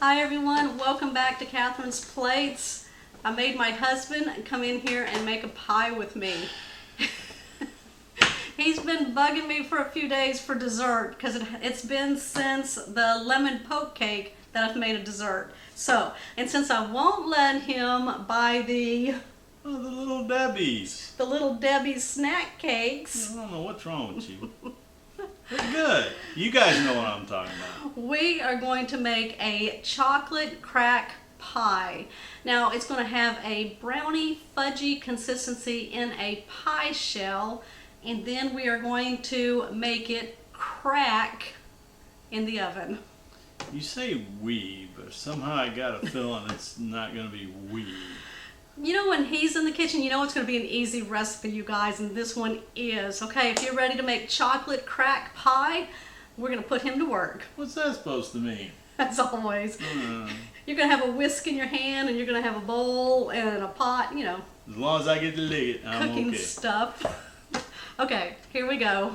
Hi everyone, welcome back to Catherine's Plates. I made my husband come in here and make a pie with me. He's been bugging me for a few days for dessert because it's been since the lemon poke cake that I've made a dessert. So, and since I won't let him buy the Little Debbie's. Little Debbie's snack cakes, I don't know what's wrong with you. They're good. You guys know what I'm talking about. we are going to make a chocolate crack pie. Now it's going to have a brownie fudgy consistency in a pie shell, and then we are going to make it crack in the oven. You say we, but somehow I got a feeling it's not going to be we. You know, when he's in the kitchen, you know it's going to be an easy recipe, you guys, and this one is. Okay, if you're ready to make chocolate crack pie, we're going to put him to work. What's that supposed to mean? As always. You're going to have a whisk in your hand, and you're going to have a bowl and a pot, you know. As long as I get to lick it, I'm Cooking okay. stuff. Okay, here we go.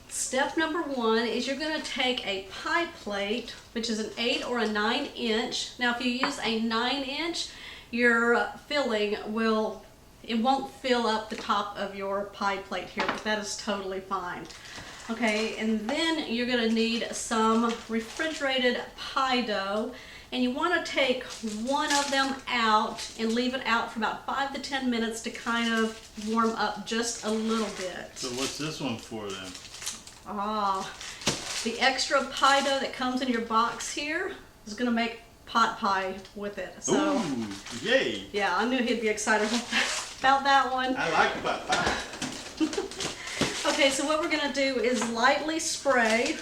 Step number one is you're going to take a pie plate, which is an 8 or a 9 inch. Now, if you use a 9 inch, your filling won't fill up the top of your pie plate here, but that is totally fine. Okay, and then you're going to need some refrigerated pie dough, and you want to take one of them out and leave it out for about 5 to 10 minutes to kind of warm up just a little bit. So what's this one for then? The extra pie dough that comes in your box here is going to make pot pie with it. So, Ooh, yay! yeah, I knew he'd be excited about that one. I like pot pie. Okay, so what we're going to do is lightly spray.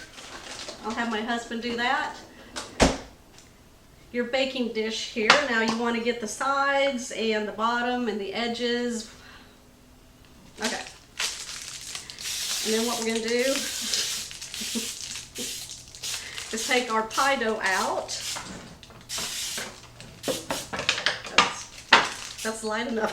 I'll have my husband do that. Your baking dish here. Now you want to get the sides and the bottom and the edges. Okay. And then what we're going to do is take our pie dough out. That's light enough.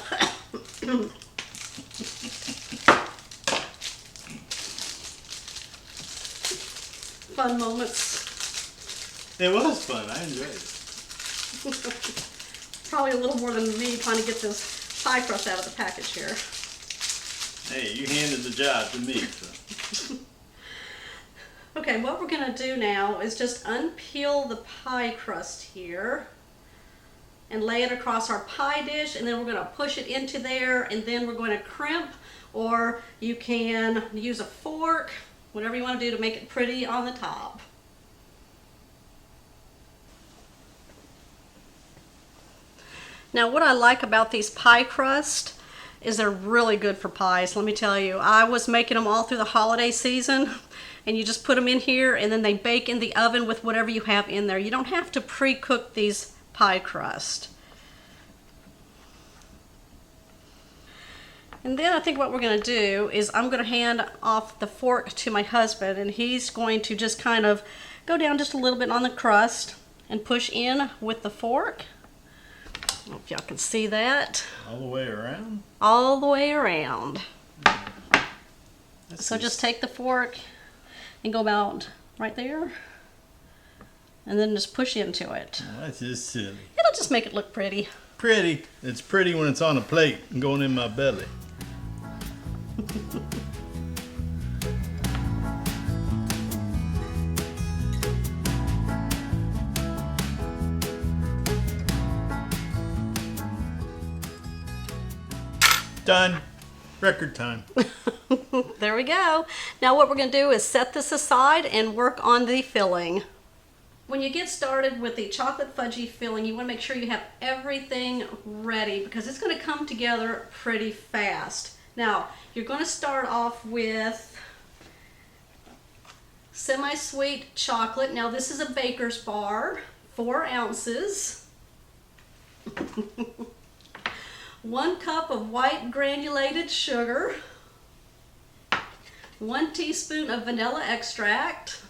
Fun moments. It was fun. I enjoyed it. Probably a little more than me trying to get this pie crust out of the package here. Hey, you handed the job to me. So. Okay, what we're going to do now is just unpeel the pie crust here and lay it across our pie dish, and then we're going to push it into there, and then we're going to crimp, or you can use a fork, whatever you want to do to make it pretty on the top. Now what I like about these pie crust is they're really good for pies. Let me tell you, I was making them all through the holiday season, and you just put them in here and then they bake in the oven with whatever you have in there. You don't have to pre-cook these pie crust. And then I think what we're going to do is I'm going to hand off the fork to my husband, and he's going to just kind of go down just a little bit on the crust and push in with the fork. I don't know if y'all can see that. All the way around? All the way around. So just take the fork and go about right there, and then just push into it. Oh, that's just silly. It'll just make it look pretty. Pretty. It's pretty when it's on a plate and going in my belly. Done. Record time. There we go. Now what we're going to do is set this aside and work on the filling. When you get started with the chocolate fudgy filling, you want to make sure you have everything ready because it's going to come together pretty fast. Now, you're going to start off with semi-sweet chocolate. Now this is a baker's bar, 4 ounces. 1 cup of white granulated sugar, 1 teaspoon of vanilla extract,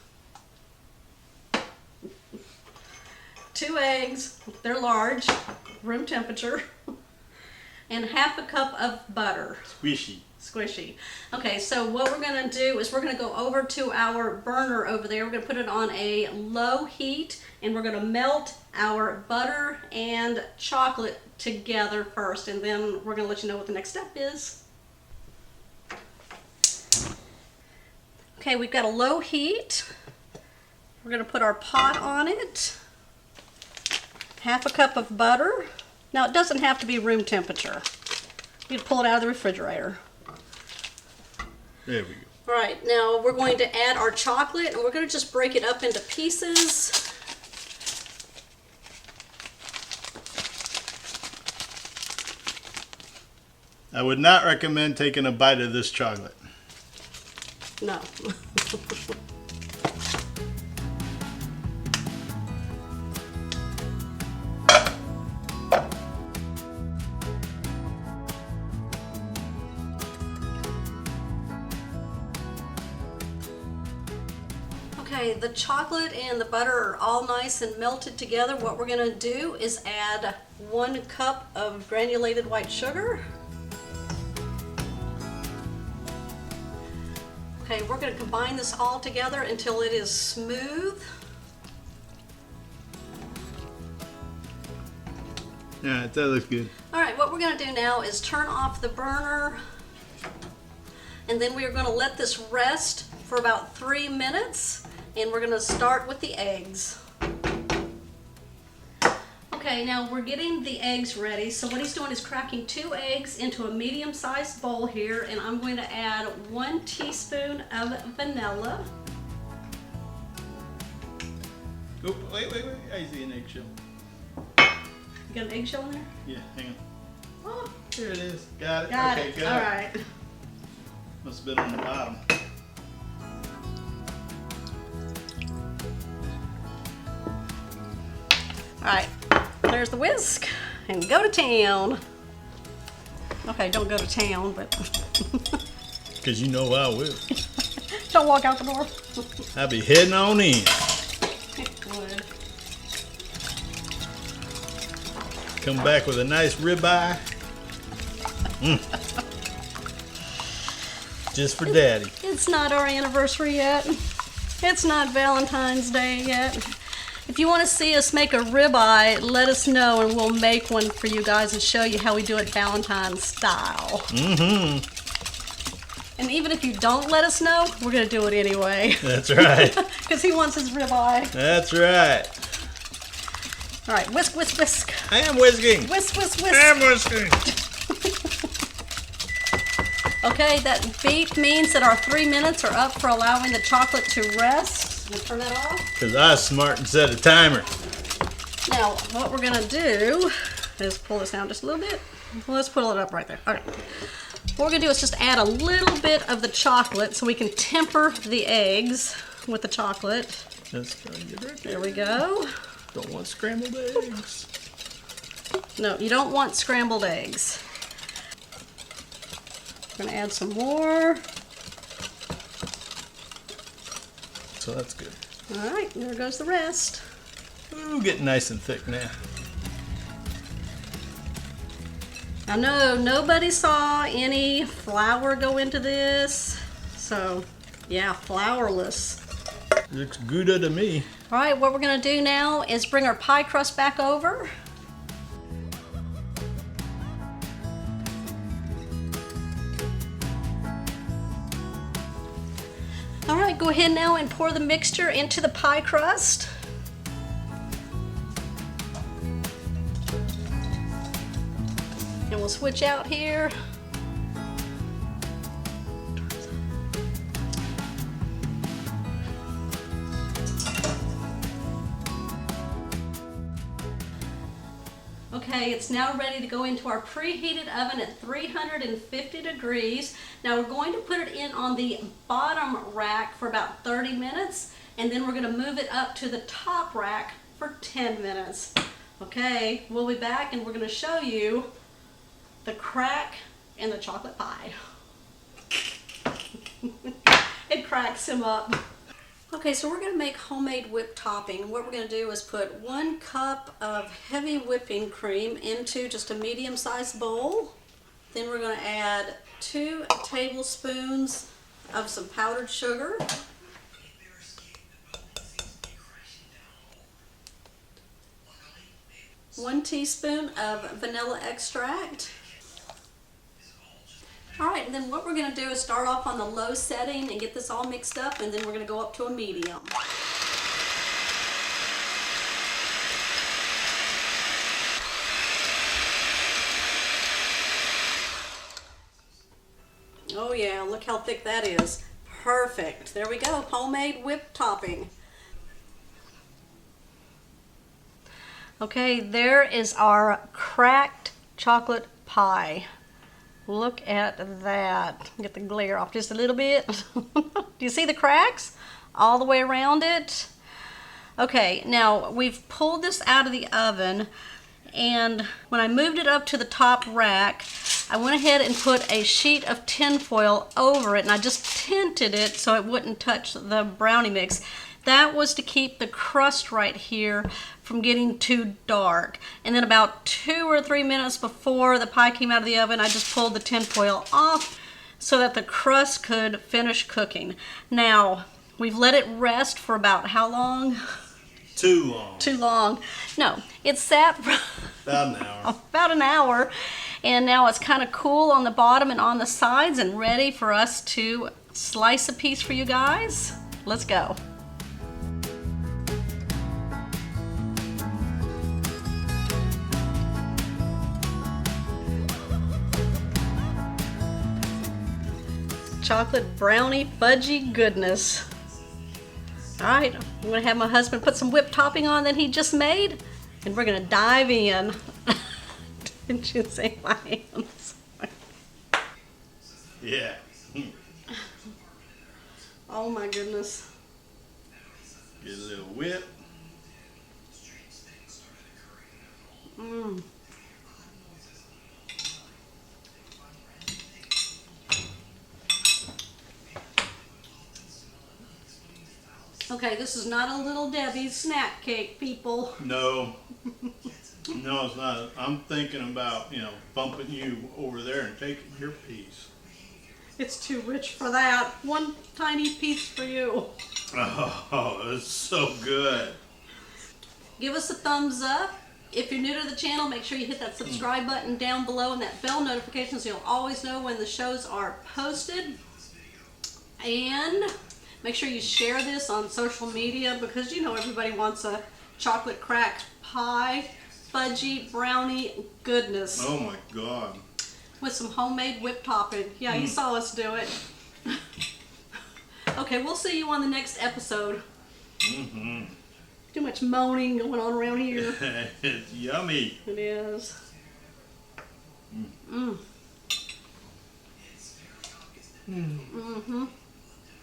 2 eggs, they're large, room temperature, and 1/2 cup of butter. Squishy. Squishy. Okay, so what we're gonna do is we're gonna go over to our burner over there. We're gonna put it on a low heat and we're gonna melt our butter and chocolate together first, and then we're gonna let you know what the next step is. Okay, we've got a low heat. We're gonna put our pot on it. Half a cup of butter. Now it doesn't have to be room temperature. You can pull it out of the refrigerator. There we go. All right, now we're going to add our chocolate and we're going to just break it up into pieces. I would not recommend taking a bite of this chocolate. No. Okay, the chocolate and the butter are all nice and melted together. What we're going to do is add 1 cup of granulated white sugar. Okay, we're going to combine this all together until it is smooth. Yeah, that looks good. All right, what we're going to do now is turn off the burner, and then we are going to let this rest for about 3 minutes, and we're going to start with the eggs. Okay, now we're getting the eggs ready. So what he's doing is cracking 2 eggs into a medium-sized bowl here, and I'm going to add 1 teaspoon of vanilla. Oh, wait. I see an eggshell. You got an eggshell in there? Yeah, hang on. Oh, Here it is. Got it. got Okay, it. good. All right. Must have been on the bottom. All right, there's the whisk, and go to town. Okay, don't go to town, but Because you know I will. don't walk out the door. I'll be heading on in. Good. Come back with a nice ribeye. Just for Daddy. It's not our anniversary yet. It's not Valentine's Day yet. If you want to see us make a ribeye, let us know and we'll make one for you guys and show you how we do it Valentine's style. Mm-hmm. And even if you don't let us know, we're going to do it anyway. That's right. Because he wants his ribeye. That's right. All right, whisk, whisk, whisk. I am whisking. Whisk, whisk, whisk. I am whisking. Okay, that beep means that our 3 minutes are up for allowing the chocolate to rest. We'll turn that off. Because I was smart and set a timer. Now, what we're gonna do is pull this down just a little bit. Well, let's pull it up right there. Okay. What we're gonna do is just add a little bit of the chocolate so we can temper the eggs with the chocolate. That's gonna get right There we go. Don't want scrambled eggs. No, you don't want scrambled eggs. We're gonna add some more. So that's good. All right, there goes the rest. Ooh, getting nice and thick now. I know nobody saw any flour go into this, so yeah, flourless. Looks good to me. All right, what we're gonna do now is bring our pie crust back over. All right, go ahead now and pour the mixture into the pie crust. And we'll switch out here. Okay, it's now ready to go into our preheated oven at 350 degrees. Now we're going to put it in on the bottom rack for about 30 minutes, and then we're going to move it up to the top rack for 10 minutes. Okay, we'll be back and we're going to show you the crack in the chocolate pie. It cracks him up. Okay, so we're going to make homemade whipped topping. What we're going to do is put 1 cup of heavy whipping cream into just a medium-sized bowl. Then we're going to add 2 tablespoons of some powdered sugar. 1 teaspoon of vanilla extract. All right, and then what we're going to do is start off on the low setting and get this all mixed up, and then we're going to go up to a medium. Oh yeah, look how thick that is. Perfect. There we go, homemade whipped topping. Okay, there is our cracked chocolate pie. Look at that. Get the glare off just a little bit. Do you see the cracks all the way around it? Okay, now we've pulled this out of the oven, and when I moved it up to the top rack, I went ahead and put a sheet of tin foil over it, and I just tinted it so it wouldn't touch the brownie mix. That was to keep the crust right here from getting too dark. And then about 2 or 3 minutes before the pie came out of the oven, I just pulled the tin foil off so that the crust could finish cooking. Now, we've let it rest for about how long? Too long. Too long. No, it sat for About an hour. about an hour. And now it's kind of cool on the bottom and on the sides and ready for us to slice a piece for you guys. Let's go. Chocolate brownie fudgy goodness. All right, I'm gonna have my husband put some whipped topping on that he just made, and we're gonna dive in. Didn't you see my hands? Yeah. Oh my goodness. Get a little whip. Mmm. Okay, this is not a Little Debbie's snack cake, people. No. No, it's not. I'm thinking about, bumping you over there and taking your piece. It's too rich for that. One tiny piece for you. Oh, it's so good. Give us a thumbs up. If you're new to the channel, make sure you hit that subscribe button down below and that bell notification so you'll always know when the shows are posted. And make sure you share this on social media because everybody wants a chocolate cracked pie, fudgy brownie goodness. Oh my God. With some homemade whipped topping. Yeah, you saw us do it. Okay, we'll see you on the next episode. Mm-hmm. Too much moaning going on around here. It's yummy. It is. Mm. Mm-hmm.